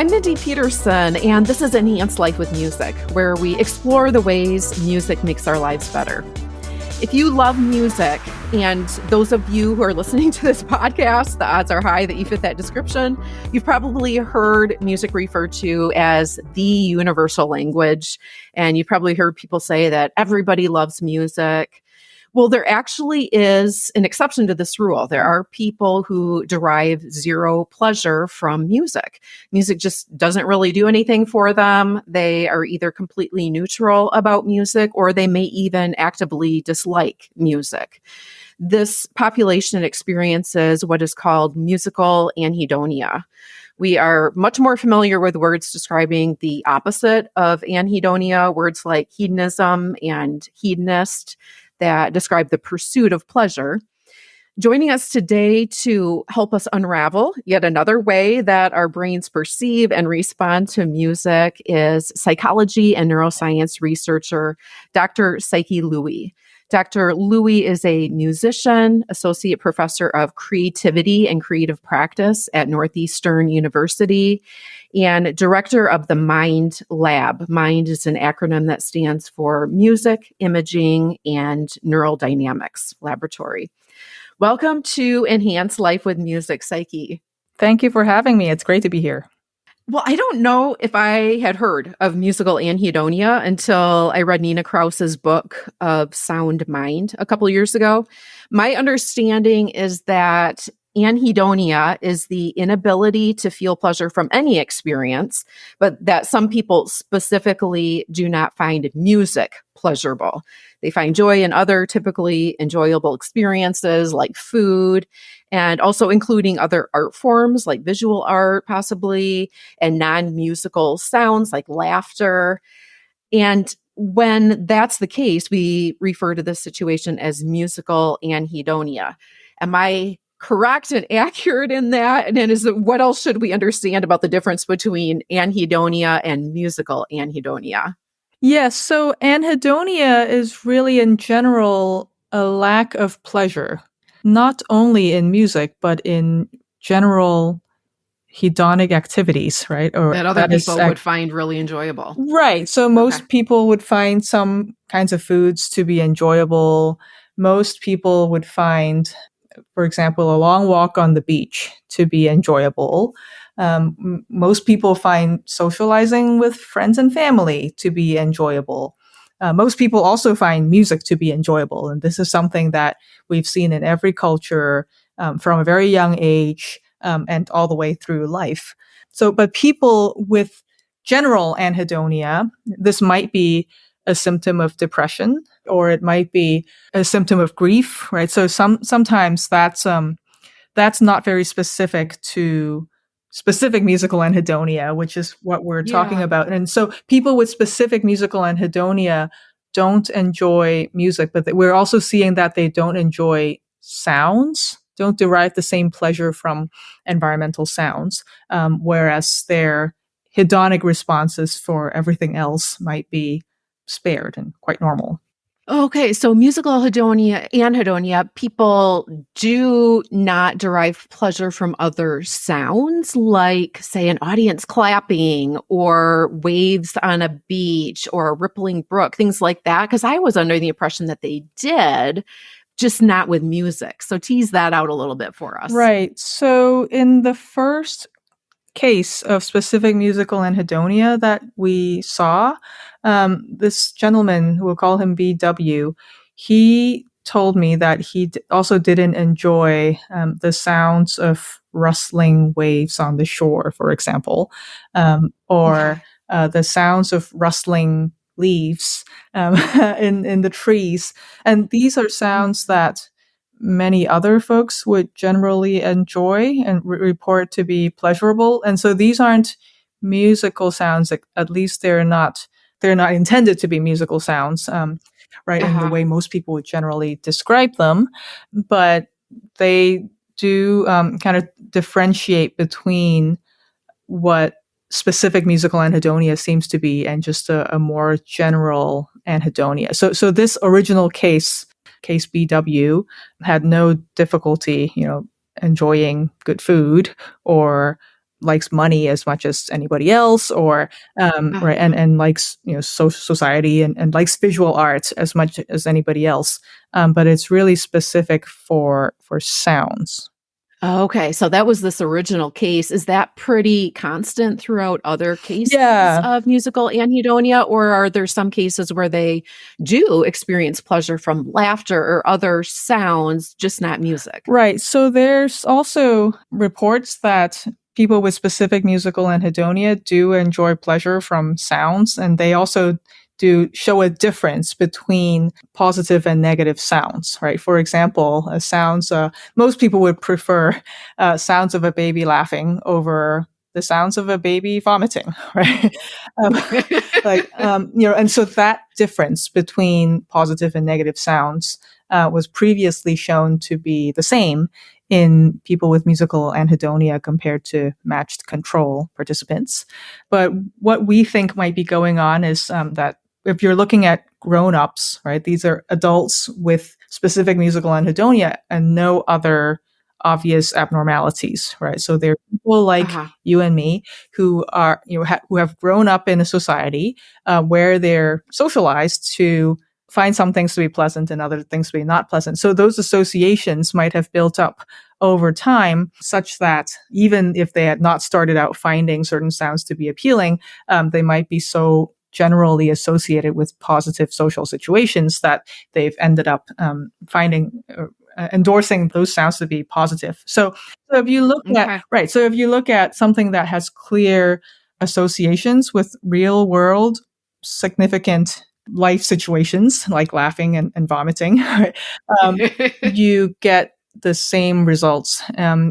I'm Mindy Peterson, and this is Enhanced Life with Music, where we explore the ways music makes our lives better. If you love music, and those of you who are listening to this podcast, the odds are high that you fit that description. You've probably heard music referred to as the universal language, and you've probably heard people say that everybody loves music. Well, there actually is an exception to this rule. There are people who derive zero pleasure from music. Music just doesn't really do anything for them. They are either completely neutral about music, or they may even actively dislike music. This population experiences what is called musical anhedonia. We are much more familiar with words describing the opposite of anhedonia, words like hedonism and hedonist, that describe the pursuit of pleasure. Joining us today to help us unravel yet another way that our brains perceive and respond to music is psychology and neuroscience researcher, Dr. Psyche Loui. Dr. Loui is a musician, associate professor of creativity and creative practice at Northeastern University, and director of the MIND Lab. MIND is an acronym that stands for Music, Imaging, and Neural Dynamics Laboratory. Welcome to Enhance Life with Music, Psyche. Thank you for having me. It's great to be here. Well, I don't know if I had heard of musical anhedonia until I read Nina Krause's book of Sound Mind a couple years ago. My understanding is that anhedonia is the inability to feel pleasure from any experience, but that some people specifically do not find music pleasurable. They find joy in other typically enjoyable experiences like food, and also including other art forms like visual art, possibly, and non-musical sounds like laughter. And when that's the case, we refer to this situation as musical anhedonia. Am I correct and accurate in that? And then what else should we understand about the difference between anhedonia and musical anhedonia? Yes, so anhedonia is really in general a lack of pleasure, not only in music, but in general hedonic activities, right? Or that other people would find really enjoyable. Right. So most people would find some kinds of foods to be enjoyable. Most people would find, for example, a long walk on the beach to be enjoyable. Most people find socializing with friends and family to be enjoyable. Most people also find music to be enjoyable. And this is something that we've seen in every culture from a very young age and all the way through life. But people with general anhedonia, this might be a symptom of depression, or it might be a symptom of grief, right? So sometimes that's not very specific to specific musical anhedonia, which is what we're talking about. And so people with specific musical anhedonia don't enjoy music, but we're also seeing that they don't enjoy sounds, don't derive the same pleasure from environmental sounds, whereas their hedonic responses for everything else might be spared and quite normal. Okay, so musical anhedonia, people do not derive pleasure from other sounds, like, say, an audience clapping or waves on a beach or a rippling brook, things like that, because I was under the impression that they did, just not with music. So tease that out a little bit for us. Right. So in the first case of specific musical anhedonia that we saw, this gentleman, we'll call him BW, he told me that he also didn't enjoy the sounds of rustling waves on the shore, for example, or the sounds of rustling leaves in the trees. And these are sounds that many other folks would generally enjoy and report to be pleasurable. And so these aren't musical sounds, at least they're not intended to be musical sounds, right, in the way most people would generally describe them. But they do kind of differentiate between what specific musical anhedonia seems to be and just a more general anhedonia. So this original case BW had no difficulty, enjoying good food or likes money as much as anybody else, or right, Uh-huh. and likes society, and likes visual art as much as anybody else. But it's really specific for sounds. Okay, so that was this original case. Is that pretty constant throughout other cases Yeah. of musical anhedonia, or are there some cases where they do experience pleasure from laughter or other sounds, just not music? Right. So there's also reports that people with specific musical anhedonia do enjoy pleasure from sounds, and they also do show a difference between positive and negative sounds, right? For example, most people would prefer sounds of a baby laughing over the sounds of a baby vomiting, right? um, and so that difference between positive and negative sounds was previously shown to be the same in people with musical anhedonia compared to matched control participants. But what we think might be going on is that if you're looking at grown-ups, right, these are adults with specific musical anhedonia and no other obvious abnormalities, right? So they're people like Uh-huh. you and me who are, who have grown up in a society where they're socialized to find some things to be pleasant and other things to be not pleasant. So those associations might have built up over time, such that even if they had not started out finding certain sounds to be appealing, they might be so generally associated with positive social situations that they've ended up finding endorsing those sounds to be positive. So if you look at Okay. right, so if you look at something that has clear associations with real world significant life situations like laughing and vomiting, you get the same results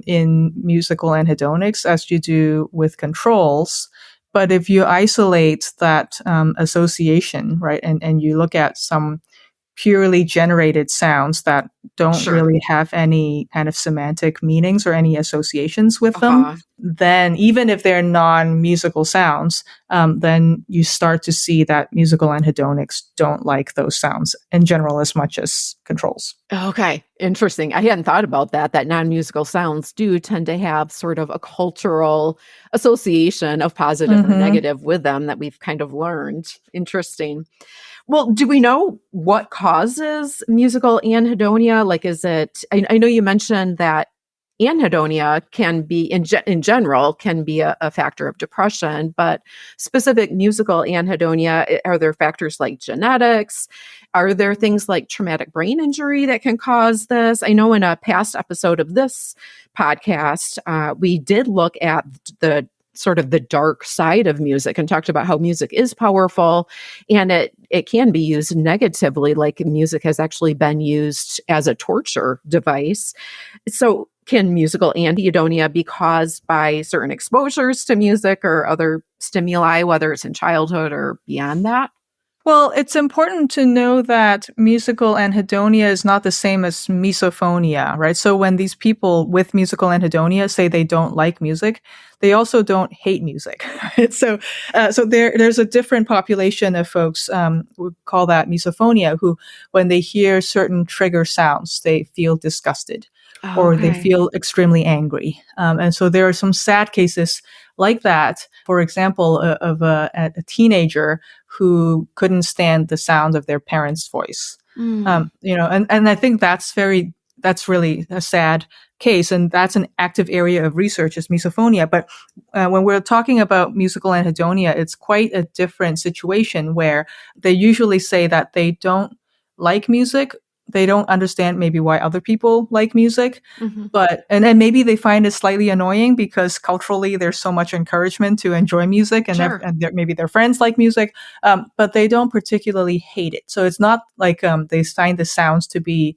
in musical anhedonics as you do with controls. But if you isolate that association, right, and you look at some purely generated sounds that don't Sure. really have any kind of semantic meanings or any associations with them, Uh-huh. then even if they're non-musical sounds, then you start to see that musical anhedonics don't like those sounds in general as much as controls. Okay, interesting. I hadn't thought about that, that non-musical sounds do tend to have sort of a cultural association of positive or Hmm. negative with them that we've kind of learned. Interesting. Well, do we know what causes musical anhedonia? Like, is it, I know you mentioned that anhedonia can be, in general, can be a factor of depression, but specific musical anhedonia, are there factors like genetics? Are there things like traumatic brain injury that can cause this? I know in a past episode of this podcast, we did look at the sort of the dark side of music and talked about how music is powerful and it can be used negatively, like music has actually been used as a torture device. So can musical anhedonia be caused by certain exposures to music or other stimuli, whether it's in childhood or beyond that? Well, it's important to know that musical anhedonia is not the same as misophonia, right? So when these people with musical anhedonia say they don't like music, they also don't hate music. Right? So there's a different population of folks, we call that misophonia, who, when they hear certain trigger sounds, they feel disgusted or they Okay. feel extremely angry. And so there are some sad cases like that. For example, of a teenager who couldn't stand the sound of their parents' voice. Mm. And I think that's really a sad case, and that's an active area of research is misophonia. But when we're talking about musical anhedonia, it's quite a different situation where they usually say that they don't like music. They don't understand maybe why other people like music, Mhm. but and then maybe they find it slightly annoying because culturally there's so much encouragement to enjoy music, Sure. and maybe their friends like music, but they don't particularly hate it. So it's not like they find the sounds to be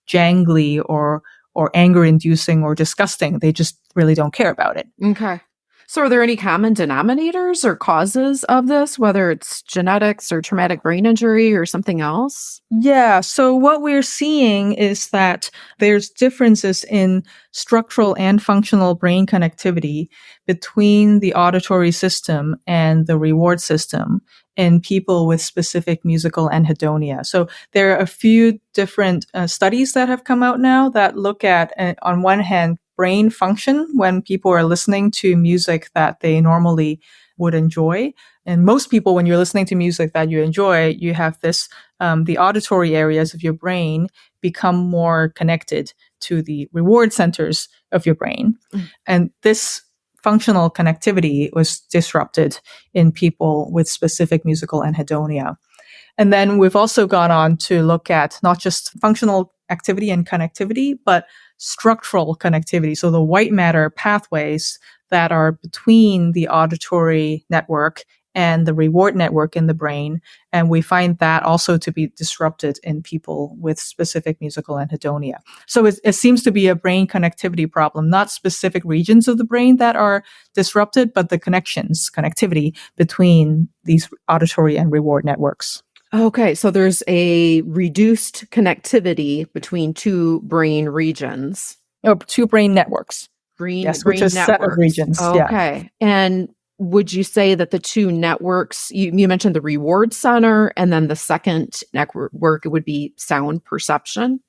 jangly or anger inducing or disgusting. They just really don't care about it. Okay. So, are there any common denominators or causes of this, whether it's genetics or traumatic brain injury or something else? Yeah, so what we're seeing is that there's differences in structural and functional brain connectivity between the auditory system and the reward system in people with specific musical anhedonia. So there are a few different studies that have come out now that look at, on one hand, brain function when people are listening to music that they normally would enjoy. And most people, when you're listening to music that you enjoy, you have this, the auditory areas of your brain become more connected to the reward centers of your brain. Mm. And this functional connectivity was disrupted in people with specific musical anhedonia. And then we've also gone on to look at not just functional activity and connectivity, but structural connectivity. So the white matter pathways that are between the auditory network and the reward network in the brain. And we find that also to be disrupted in people with specific musical anhedonia. So it seems to be a brain connectivity problem, not specific regions of the brain that are disrupted, but the connectivity between these auditory and reward networks. Okay, so there's a reduced connectivity between two brain regions. Oh, two brain networks. Brain Yes, which is a set of networks. regions. Yeah. Okay. And would you say that the two networks, you mentioned the reward center, and then the second network would be sound perception?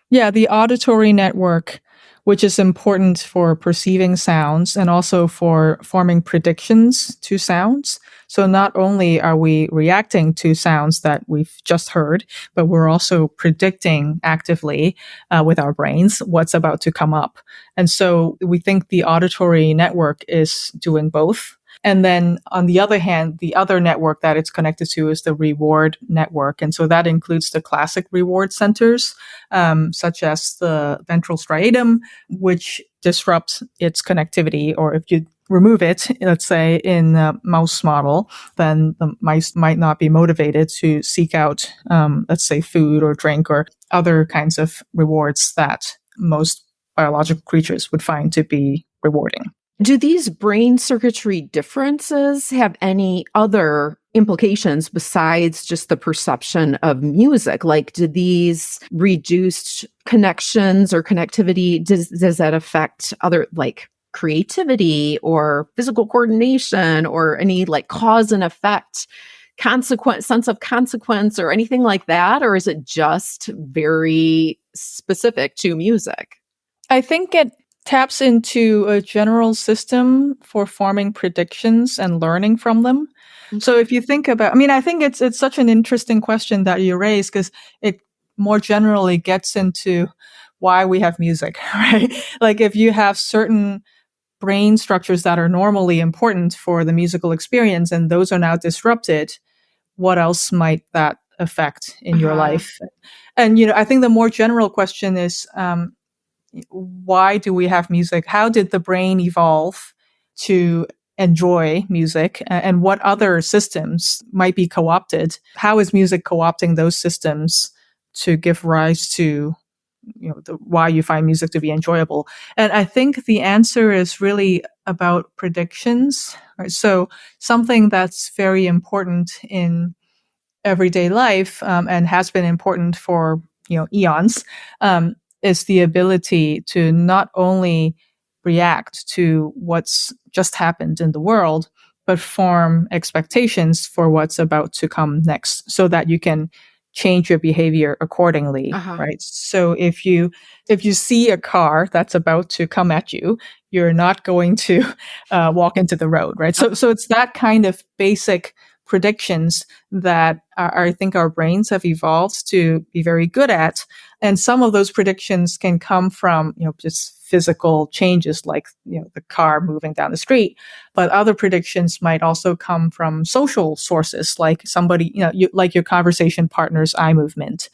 Yeah, the auditory network, which is important for perceiving sounds and also for forming predictions to sounds. So not only are we reacting to sounds that we've just heard, but we're also predicting actively with our brains what's about to come up. And so we think the auditory network is doing both. And then on the other hand, the other network that it's connected to is the reward network. And so that includes the classic reward centers, such as the ventral striatum, which disrupts its connectivity. Or if you remove it, let's say in a mouse model, then the mice might not be motivated to seek out, let's say, food or drink or other kinds of rewards that most biological creatures would find to be rewarding. Do these brain circuitry differences have any other implications besides just the perception of music? Like, do these reduced connections or connectivity, does that affect other, like creativity or physical coordination or any like cause and effect, sense of consequence or anything like that? Or is it just very specific to music? I think it taps into a general system for forming predictions and learning from them. So if you think about, I think it's such an interesting question that you raise because it more generally gets into why we have music, right? Like if you have certain brain structures that are normally important for the musical experience and those are now disrupted, what else might that affect in your life? And, I think the more general question is, why do we have music? How did the brain evolve to enjoy music? And what other systems might be co-opted? How is music co-opting those systems to give rise to, why you find music to be enjoyable? And I think the answer is really about predictions. Right? So something that's very important in everyday life and has been important for eons is the ability to not only react to what's just happened in the world, but form expectations for what's about to come next so that you can change your behavior accordingly, right? So if you see a car that's about to come at you, you're not going to walk into the road, right? So it's that kind of basic predictions that I think our brains have evolved to be very good at. And some of those predictions can come from, just physical changes like, the car moving down the street. But other predictions might also come from social sources, like somebody, like your conversation partner's eye movement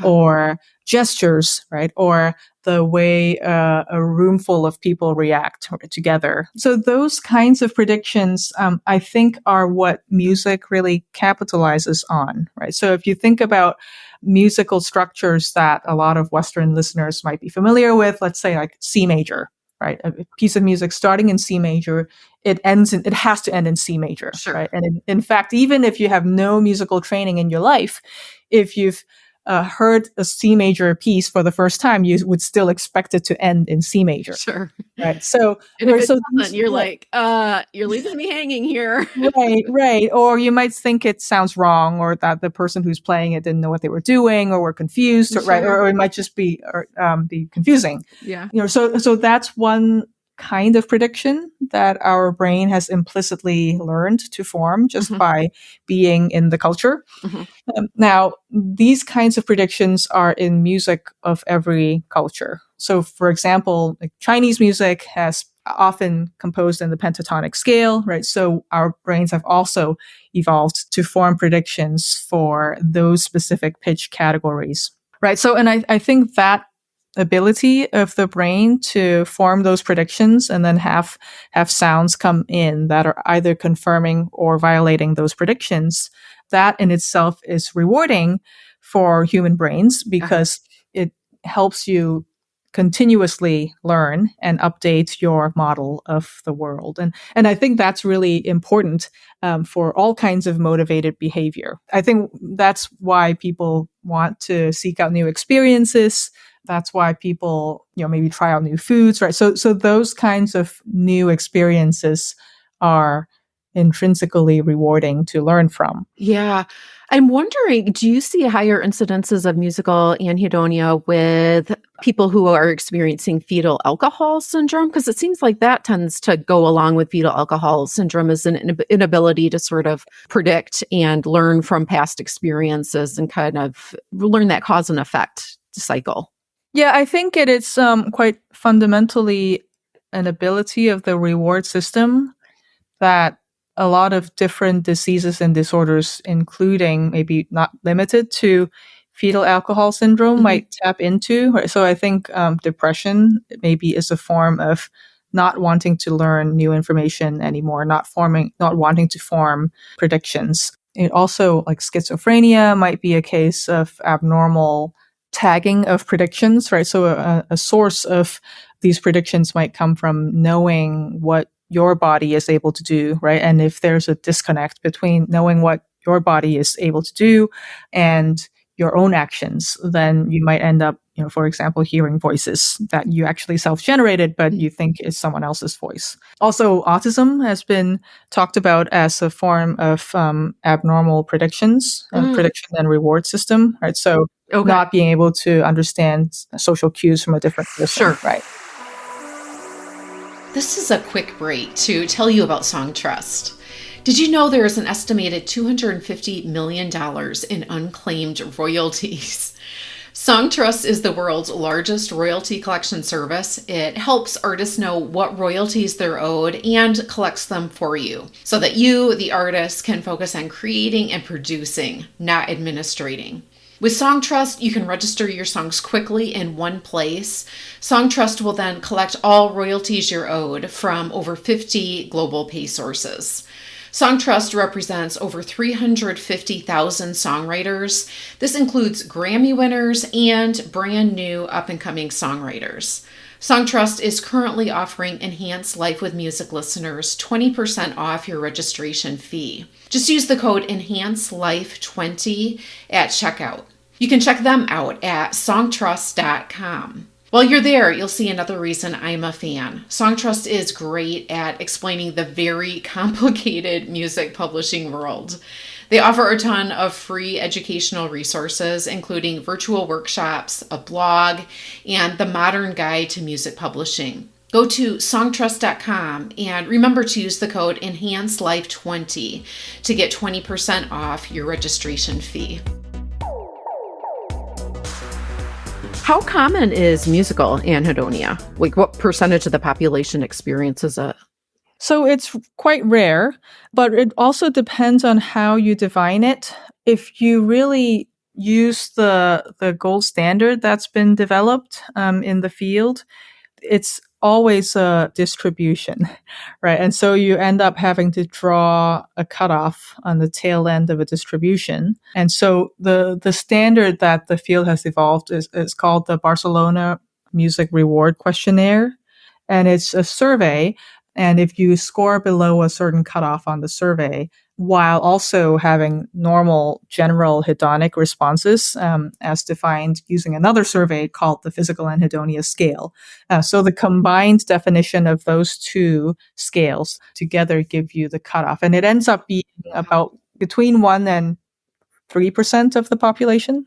or gestures, right? Or the way a room full of people react together. So those kinds of predictions, I think, are what music really capitalizes on, right? So if you think about musical structures that a lot of Western listeners might be familiar with, let's say like C major, right? A piece of music starting in C major, it has to end in C major, right? And in fact, even if you have no musical training in your life, if you've heard a C major piece for the first time, you would still expect it to end in C major. Sure. Right. So, And if it so doesn't, you're like, you're leaving me hanging here. right. Or you might think it sounds wrong, or that the person who's playing it didn't know what they were doing, or were confused, right? Or it might just be confusing. Yeah. So that's one kind of prediction that our brain has implicitly learned to form just by being in the culture. Now, these kinds of predictions are in music of every culture. So, for example, like Chinese music has often composed in the pentatonic scale, right? So our brains have also evolved to form predictions for those specific pitch categories, right? So, and I think that ability of the brain to form those predictions and then have sounds come in that are either confirming or violating those predictions, that in itself is rewarding for human brains because it helps you continuously learn and update your model of the world. And I think that's really important for all kinds of motivated behavior. I think that's why people want to seek out new experiences. That's why people, maybe try out new foods, right? So those kinds of new experiences are intrinsically rewarding to learn from. Yeah. I'm wondering, do you see higher incidences of musical anhedonia with people who are experiencing fetal alcohol syndrome? Because it seems like that tends to go along with fetal alcohol syndrome as an inability to sort of predict and learn from past experiences and kind of learn that cause and effect cycle. Yeah, I think it is quite fundamentally an ability of the reward system that a lot of different diseases and disorders, including maybe not limited to fetal alcohol syndrome, might tap into. Right? So I think depression maybe is a form of not wanting to learn new information anymore, not wanting to form predictions. It also, like schizophrenia, might be a case of abnormal tagging of predictions, right? So a source of these predictions might come from knowing what your body is able to do, right? And if there's a disconnect between knowing what your body is able to do and your own actions, then you might end up, for example, hearing voices that you actually self-generated, but you think is someone else's voice. Also, autism has been talked about as a form of abnormal predictions, prediction and reward system, right? So not being able to understand social cues from a different person, right? This is a quick break to tell you about Song Trust. Did you know there is an estimated $250 million in unclaimed royalties? Song Trust is the world's largest royalty collection service. It helps artists know what royalties they're owed and collects them for you so that you, the artist, can focus on creating and producing, not administrating. With Song Trust, you can register your songs quickly in one place. Song Trust will then collect all royalties you're owed from over 50 global pay sources. Song Trust represents over 350,000 songwriters. This includes Grammy winners and brand new up-and-coming songwriters. Song Trust is currently offering Enhanced Life with Music listeners 20% off your registration fee. Just use the code EnhancedLife20 at checkout. You can check them out at songtrust.com. While you're there, you'll see another reason I'm a fan. Song Trust is great at explaining the very complicated music publishing world. They offer a ton of free educational resources, including virtual workshops, a blog, and the modern guide to music publishing. Go to songtrust.com and remember to use the code EnhancedLife20 to get 20% off your registration fee. How common is musical anhedonia? Like, what percentage of the population experiences it? So it's quite rare, but it also depends on how you define it. If you really use the gold standard that's been developed in the field, it's always a distribution, right? And so you end up having to draw a cutoff on the tail end of a distribution. And so the standard that the field has evolved is called the Barcelona Music Reward Questionnaire. And it's a survey And if you score below a certain cutoff on the survey, while also having normal general hedonic responses, as defined using another survey called the Physical Anhedonia Scale. So the combined definition of those two scales together give you the cutoff. And it ends up being about between 1 and 3% of the population.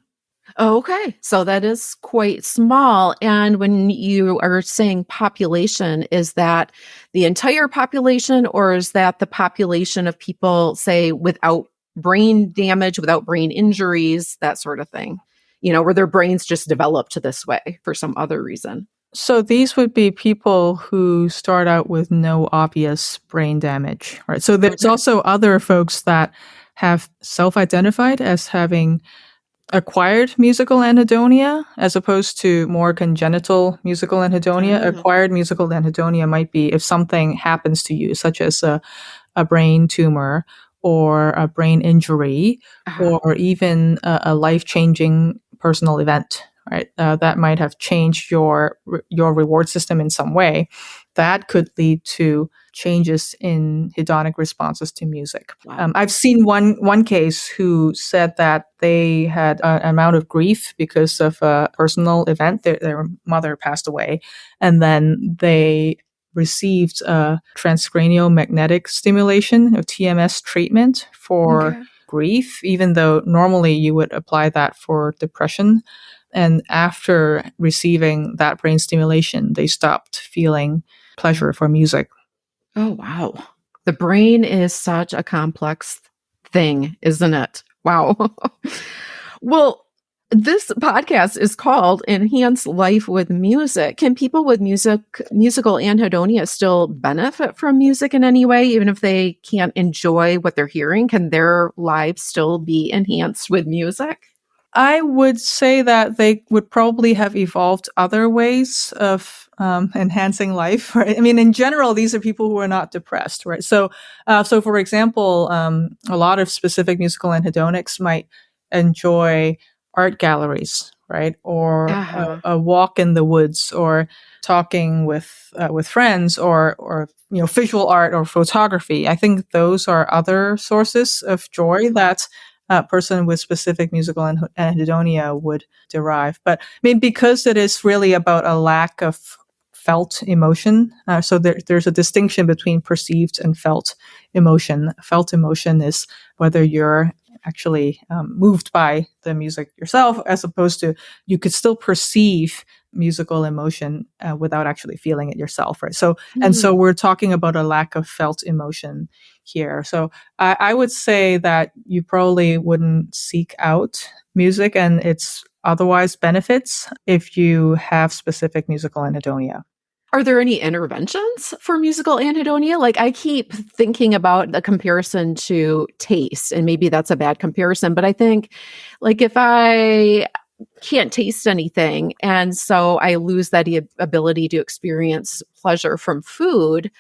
Okay, so that is quite small. And when you are saying population, is that the entire population, or is that the population of people, say, without brain damage, without brain injuries, that sort of thing? Where their brains just developed this way for some other reason? So these would be people who start out with no obvious brain damage, right? So there's Okay. also other folks that have self-identified as having acquired musical anhedonia as opposed to more congenital musical anhedonia. Ah, Acquired musical anhedonia might be if something happens to you, such as a brain tumor or a brain injury ah, or even a life-changing personal event, right? That might have changed your reward system in some way. That could lead to changes in hedonic responses to music. wow. I've seen one case who said that they had an amount of grief because of a personal event. Their mother passed away, and then they received a transcranial magnetic stimulation, or TMS treatment for Okay. grief, even though normally you would apply that for depression. And after receiving that brain stimulation, they stopped feeling pleasure for music. Oh, wow. The brain is such a complex thing, isn't it? Wow. Well, this podcast is called Enhance Life with Music. Can people with musical anhedonia still benefit from music in any way, even if they can't enjoy what they're hearing? Can their lives still be enhanced with music? I would say that they would probably have evolved other ways of enhancing life. Right? I mean, in general, these are people who are not depressed, right? So for example, a lot of specific musical anhedonics might enjoy art galleries, right, or Uh-huh. a walk in the woods, or talking with friends, or visual art or photography. I think those are other sources of joy that a person with specific musical anhedonia would derive. But I mean, because it is really about a lack of felt emotion, so there's a distinction between perceived and felt emotion. Felt emotion is whether you're actually moved by the music yourself, as opposed to you could still perceive musical emotion without actually feeling it yourself, right? So Hmm. we're talking about a lack of felt emotion here. So I would say that you probably wouldn't seek out music and its otherwise benefits if you have specific musical anhedonia. Are there any interventions for musical anhedonia? Like, I keep thinking about the comparison to taste, and maybe that's a bad comparison, but I think, like, if I can't taste anything, and so I lose that ability to experience pleasure from food,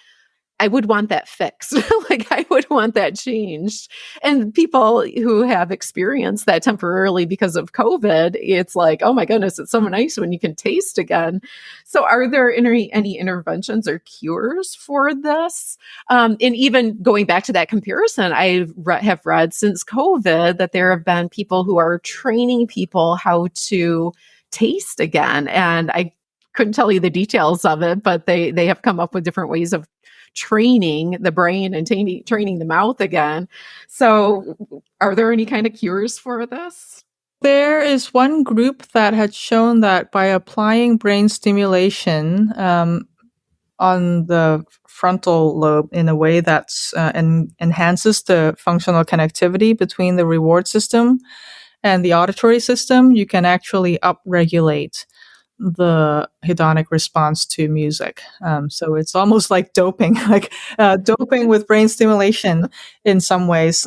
I would want that fixed. Like, I would want that changed. And people who have experienced that temporarily because of COVID, it's like, oh my goodness, it's so nice when you can taste again. So, are there any interventions or cures for this? And even going back to that comparison, have read since COVID that there have been people who are training people how to taste again. And I couldn't tell you the details of it, but they have come up with different ways of training the brain and training the mouth again. So, are there any kind of cures for this? There is one group that had shown that by applying brain stimulation on the frontal lobe in a way that's enhances the functional connectivity between the reward system and the auditory system, you can actually upregulate the hedonic response to music. So it's almost like doping, like doping with brain stimulation in some ways.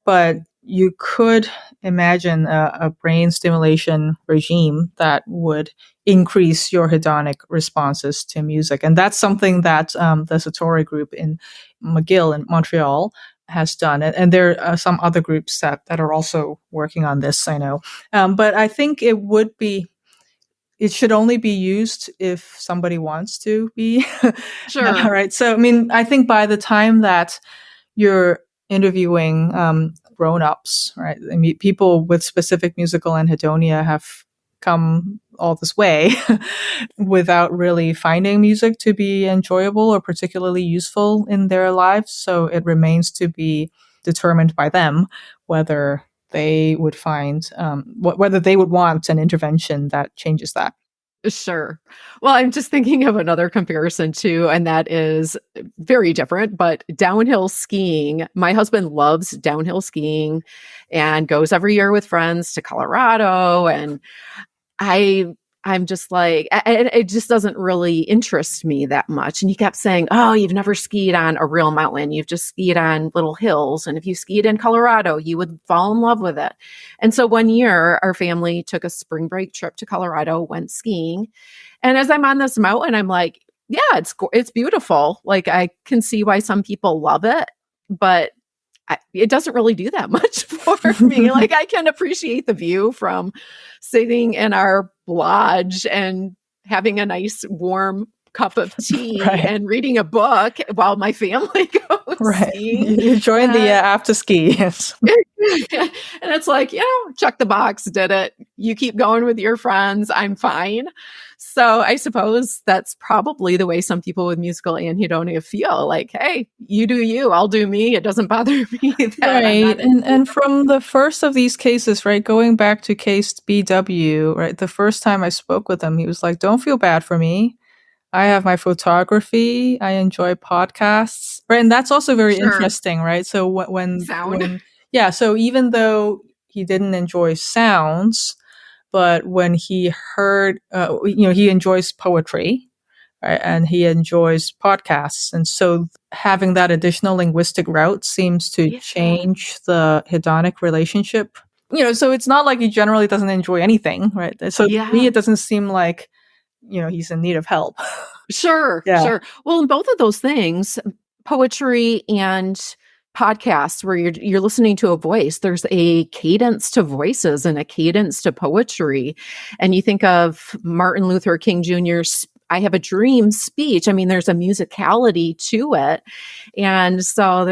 But you could imagine a brain stimulation regime that would increase your hedonic responses to music. And that's something that the Satori group in McGill in Montreal has done. And there are some other groups that are also working on this, I know. But I think it would be it should only be used if somebody wants to be. Sure. Right. So, I mean, I think by the time that you're interviewing grown-ups, right? I mean, people with specific musical anhedonia have come all this way without really finding music to be enjoyable or particularly useful in their lives. So it remains to be determined by them whether they would find whether they would want an intervention that changes that. Sure. Well, I'm just thinking of another comparison too, and that is very different, but downhill skiing. My husband loves downhill skiing and goes every year with friends to Colorado. And I I'm just like, it just doesn't really interest me that much. And he kept saying, "Oh, you've never skied on a real mountain. You've just skied on little hills. And if you skied in Colorado, you would fall in love with it." And so one year, our family took a spring break trip to Colorado, went skiing. And as I'm on this mountain, I'm like, "Yeah, it's beautiful. Like I can see why some people love it, but it doesn't really do that much for me. Like I can appreciate the view from sitting in our lodge and having a nice warm cup of tea Right. and reading a book while my family goes Right. skiing." You join the And, after ski. Yes. and it's like, check the box, did it. You keep going with your friends. I'm fine. So I suppose that's probably the way some people with musical anhedonia feel. Like, hey, you do you, I'll do me. It doesn't bother me that I'm Right. not. And from the first of these cases, right, going back to case BW, right, the first time I spoke with him, he was like, "Don't feel bad for me. I have my photography. I enjoy podcasts." Right. And that's also very Sure. interesting, right? So Sound. yeah, so even though he didn't enjoy sounds, but when he heard, he enjoys poetry, right? And he enjoys podcasts. And so having that additional linguistic route seems to Yeah. change the hedonic relationship. So it's not like he generally doesn't enjoy anything, right? So to me, Yeah. it doesn't seem like, he's in need of help. Sure, Yeah. sure. Well, in both of those things, poetry and podcasts where you're listening to a voice, there's a cadence to voices and a cadence to poetry. And you think of Martin Luther King Jr.'s "I Have a Dream" speech. I mean, there's a musicality to it. And so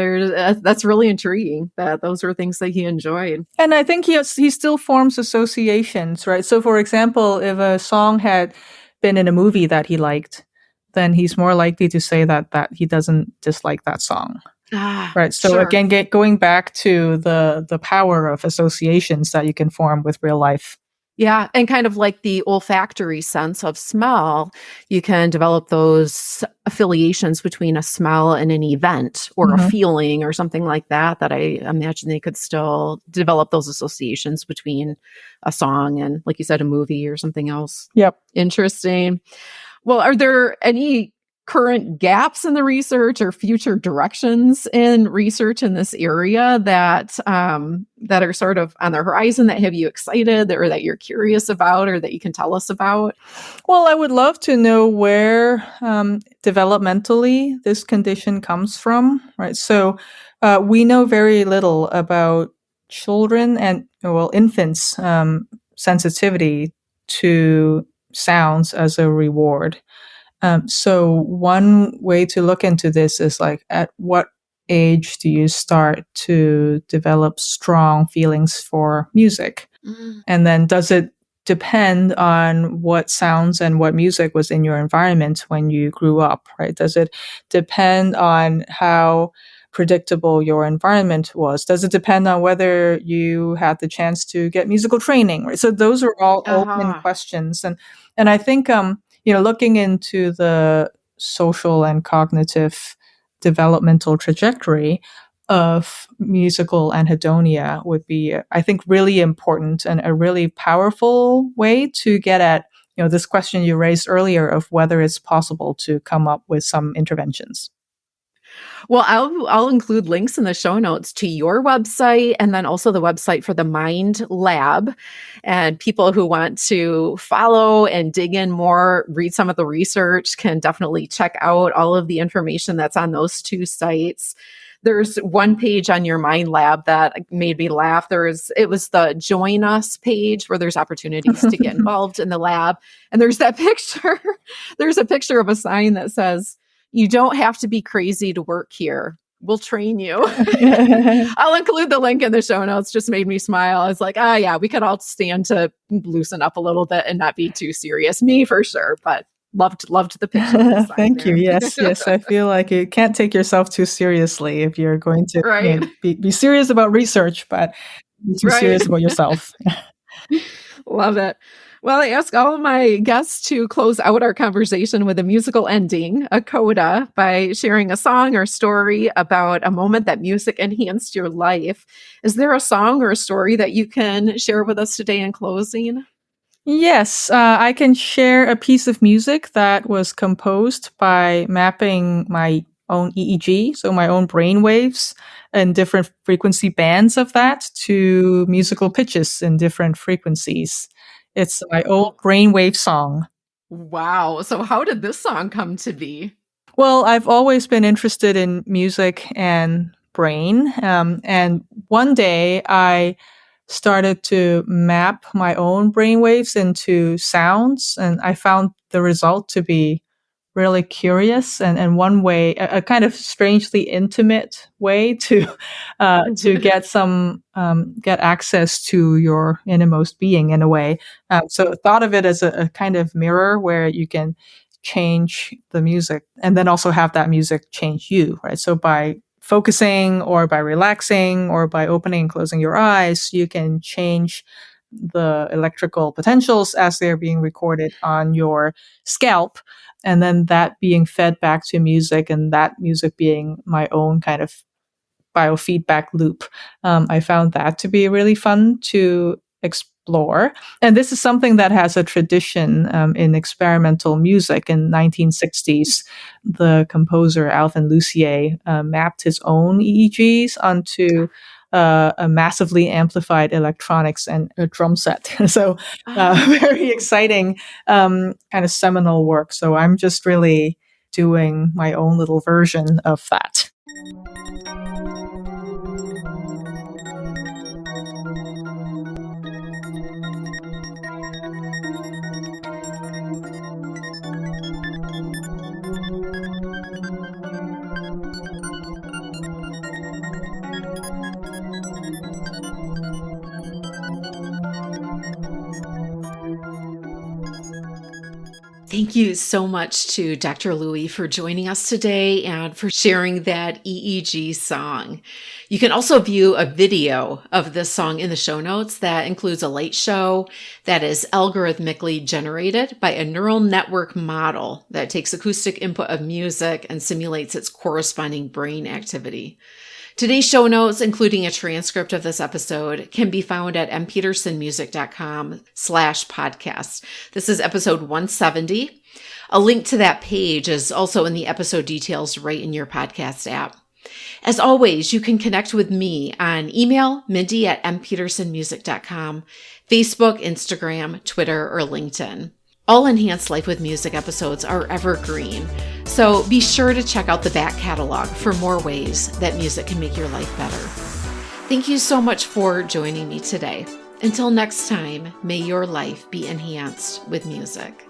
that's really intriguing that those were things that he enjoyed. And I think he still forms associations, right? So, for example, if a song had been in a movie that he liked, then he's more likely to say that he doesn't dislike that song, Ah, right? So sure. again, going back to the power of associations that you can form with real life. Yeah, and kind of like the olfactory sense of smell, you can develop those affiliations between a smell and an event or a Hmm. feeling or something like that, that I imagine they could still develop those associations between a song and, like you said, a movie or something else. Yep. Interesting. Well, are there any current gaps in the research or future directions in research in this area that are sort of on the horizon that have you excited or that you're curious about or that you can tell us about? Well, I would love to know where developmentally this condition comes from, right? So we know very little about children and, well, infants' sensitivity to sounds as a reward. So one way to look into this is like, at what age do you start to develop strong feelings for music? Mm. And then does it depend on what sounds and what music was in your environment when you grew up, right? Does it depend on how predictable your environment was? Does it depend on whether you had the chance to get musical training, right? So those are all open Uh-huh. questions. And I think looking into the social and cognitive developmental trajectory of musical anhedonia would be, I think, really important and a really powerful way to get at, this question you raised earlier of whether it's possible to come up with some interventions. Well, I'll include links in the show notes to your website and then also the website for the Mind Lab. And people who want to follow and dig in more, read some of the research, can definitely check out all of the information that's on those two sites. There's one page on your Mind Lab that made me laugh. It was the Join Us page where there's opportunities to get involved in the lab. And there's that picture. There's a picture of a sign that says, "You don't have to be crazy to work here. We'll train you." I'll include the link in the show notes. Just made me smile. I was like, yeah, we could all stand to loosen up a little bit and not be too serious. Me for sure, but loved the picture. Thank you. Yes. I feel like you can't take yourself too seriously if you're going to Right. be serious about research, but be too serious about yourself. Love it. Well, I ask all of my guests to close out our conversation with a musical ending, a coda, by sharing a song or story about a moment that music enhanced your life. Is there a song or a story that you can share with us today in closing? Yes, I can share a piece of music that was composed by mapping my own EEG, so my own brain waves, and different frequency bands of that to musical pitches in different frequencies. It's my old brainwave song. Wow. So how did this song come to be? Well, I've always been interested in music and brain. And one day I started to map my own brainwaves into sounds, and I found the result to be really curious and one way, a kind of strangely intimate way to get access to your innermost being in a way. So thought of it as a kind of mirror where you can change the music and then also have that music change you, right? So by focusing or by relaxing or by opening and closing your eyes, you can change the electrical potentials as they're being recorded on your scalp, and then that being fed back to music, and that music being my own kind of biofeedback loop. I found that to be really fun to explore. And this is something that has a tradition in experimental music. In 1960s, the composer Alvin Lucier mapped his own EEGs onto a massively amplified electronics and a drum set. So very exciting kind of seminal work. So I'm just really doing my own little version of that. Thank you so much to Dr. Loui for joining us today and for sharing that EEG song. You can also view a video of this song in the show notes that includes a light show that is algorithmically generated by a neural network model that takes acoustic input of music and simulates its corresponding brain activity. Today's show notes, including a transcript of this episode, can be found at mpetersonmusic.com/podcast. This is episode 170. A link to that page is also in the episode details right in your podcast app. As always, you can connect with me on email, mindy@mpetersonmusic.com, Facebook, Instagram, Twitter, or LinkedIn. All Enhanced Life with Music episodes are evergreen, so be sure to check out the back catalog for more ways that music can make your life better. Thank you so much for joining me today. Until next time, may your life be enhanced with music.